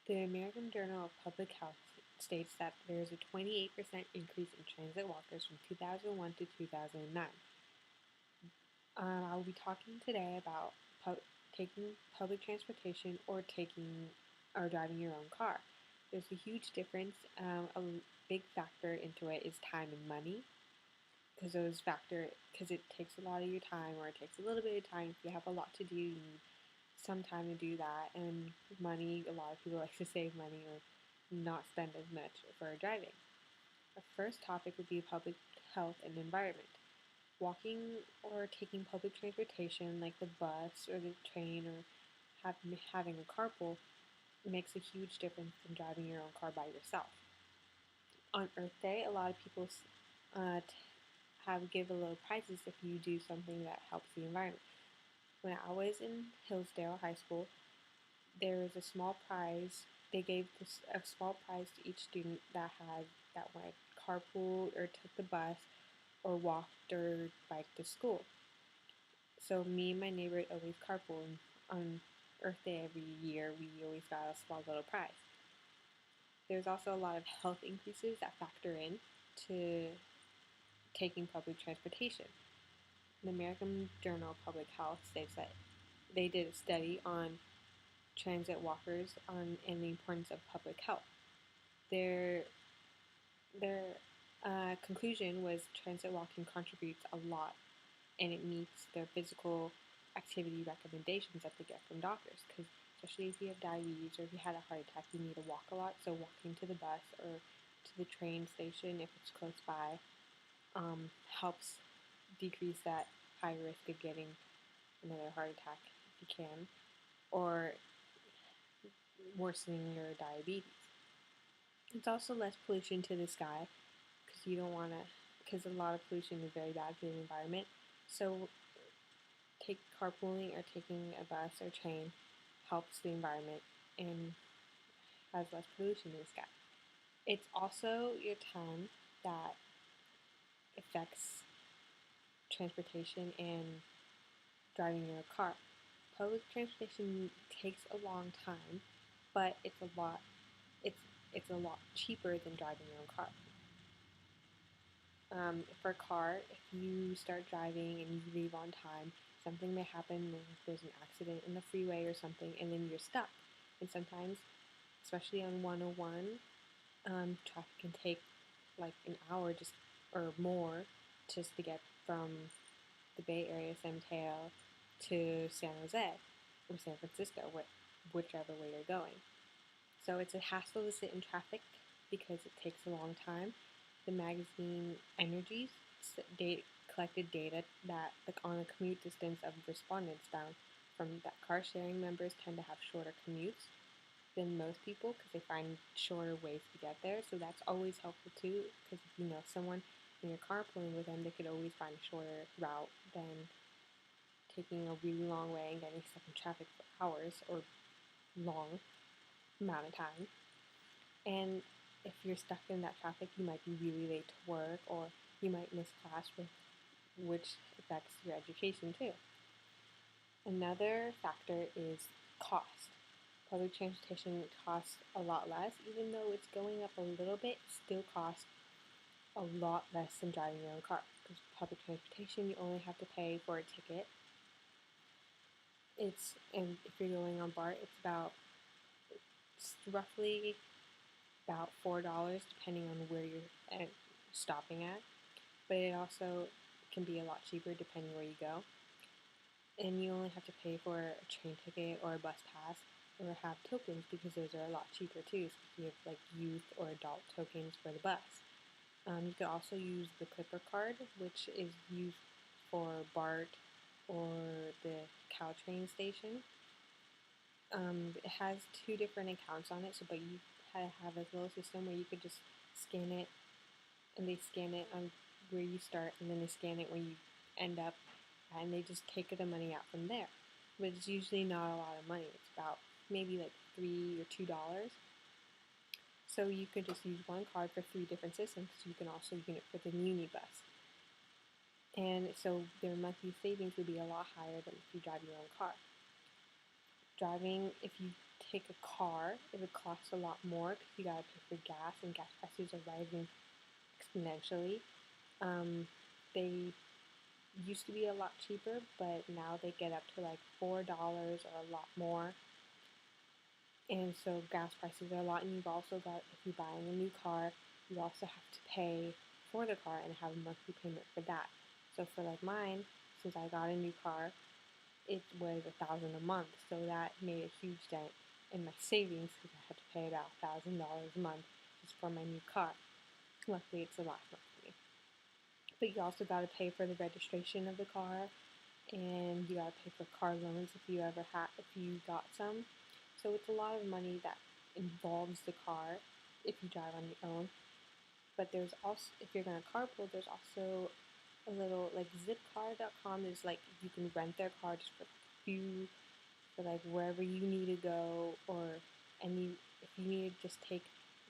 The American Journal of Public Health states that there is a 28% increase in transit walkers from 2001 to 2009. I'll be talking today about taking public transportation or driving your own car. There's a huge difference. A big factor into it is time and money, because it takes a lot of your time, or it takes a little bit of time. If you have a lot to do, you need some time to do that. And money, a lot of people like to save money or not spend as much for driving. The first topic would be public health and environment. Walking or taking public transportation like the bus or the train or having a carpool makes a huge difference than driving your own car by yourself. On Earth Day, a lot of people give a little prizes if you do something that helps the environment. When I was in Hillsdale High School, there was a small prize. They gave a small prize to each student that went carpool or took the bus or walked or biked to school. So me and my neighbor always carpool, and on Earth Day every year we always got a small little prize. There's also a lot of health increases that factor in to taking public transportation. The American Journal of Public Health states that they did a study on transit walkers and the importance of public health. Their conclusion was transit walking contributes a lot, and it meets their physical activity recommendations that they get from doctors, because especially if you have diabetes or if you had a heart attack, you need to walk a lot. So walking to the bus or to the train station, if it's close by, helps decrease that high risk of getting another heart attack if you can, or worsening your diabetes. It's also less pollution to the sky, because a lot of pollution is very bad for the environment. So carpooling or taking a bus or train helps the environment and has less pollution in the sky. It's also your time that affects transportation and driving your car. Public transportation takes a long time, but it's a lot cheaper than driving your own car. For a car, if you start driving and you leave on time, something may happen. There's an accident in the freeway or something, and then you're stuck. And sometimes, especially on 101, traffic can take like an hour or more just to get from the Bay Area, San Mateo, to San Jose or San Francisco, whichever way you're going. So it's a hassle to sit in traffic because it takes a long time. The magazine Energies collected data that, on a commute distance of respondents, found that car sharing members tend to have shorter commutes than most people because they find shorter ways to get there. So that's always helpful too, because if you know someone and you're carpooling with them, they could always find a shorter route than taking a really long way and getting stuck in traffic for hours or long amount of time. And if you're stuck in that traffic, you might be really late to work, or you might miss class, which affects your education too. Another factor is cost. Public transportation costs a lot less. Even though it's going up a little bit, it still costs a lot less than driving your own car. Because public transportation, you only have to pay for a ticket. And if you're going on BART, it's roughly about $4, depending on where you're stopping at. But it also can be a lot cheaper depending where you go. And you only have to pay for a train ticket or a bus pass, or have tokens, because those are a lot cheaper too. So if you have like youth or adult tokens for the bus. You could also use the Clipper card, which is used for BART or the Caltrain station. It has 2 different accounts on it, but you have a little system where you could just scan it, and they scan it on where you start, and then they scan it where you end up, and they just take the money out from there. But it's usually not a lot of money. It's about maybe like $3 or $2. So you could just use one card for 3 different systems. You can also use it for the muni bus. And so their monthly savings would be a lot higher than if you drive your own car. If you take a car, it would cost a lot more because you gotta pay for gas, and gas prices are rising exponentially. They used to be a lot cheaper, but now they get up to like $4 or a lot more. And so gas prices are a lot, and you've also got, if you're buying a new car, you also have to pay for the car and have a monthly payment for that. So for like mine, since I got a new car, it was $1,000 a month, so that made a huge dent in my savings because I had to pay about $1,000 a month just for my new car. Luckily, it's the last month for me. But you also got to pay for the registration of the car, and you got to pay for car loans if you got some. So it's a lot of money that involves the car if you drive on your own. But there's also, if you're gonna carpool, there's also a little like zipcar.com is like you can rent their car just for like wherever you need to go, or if you need to just take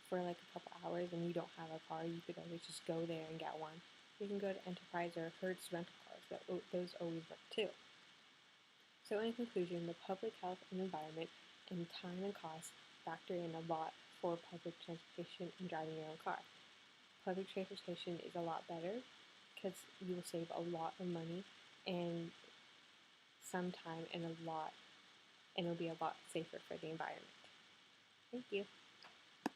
for like a couple hours and you don't have a car, you could always just go there and get one. You can go to Enterprise or Hertz rental cars, those always work too. So in conclusion, the public health and environment and time and cost factor in a lot for public transportation and driving your own car. Public transportation is a lot better because you will save a lot of money and some time and it'll be a lot safer for the environment. Thank you.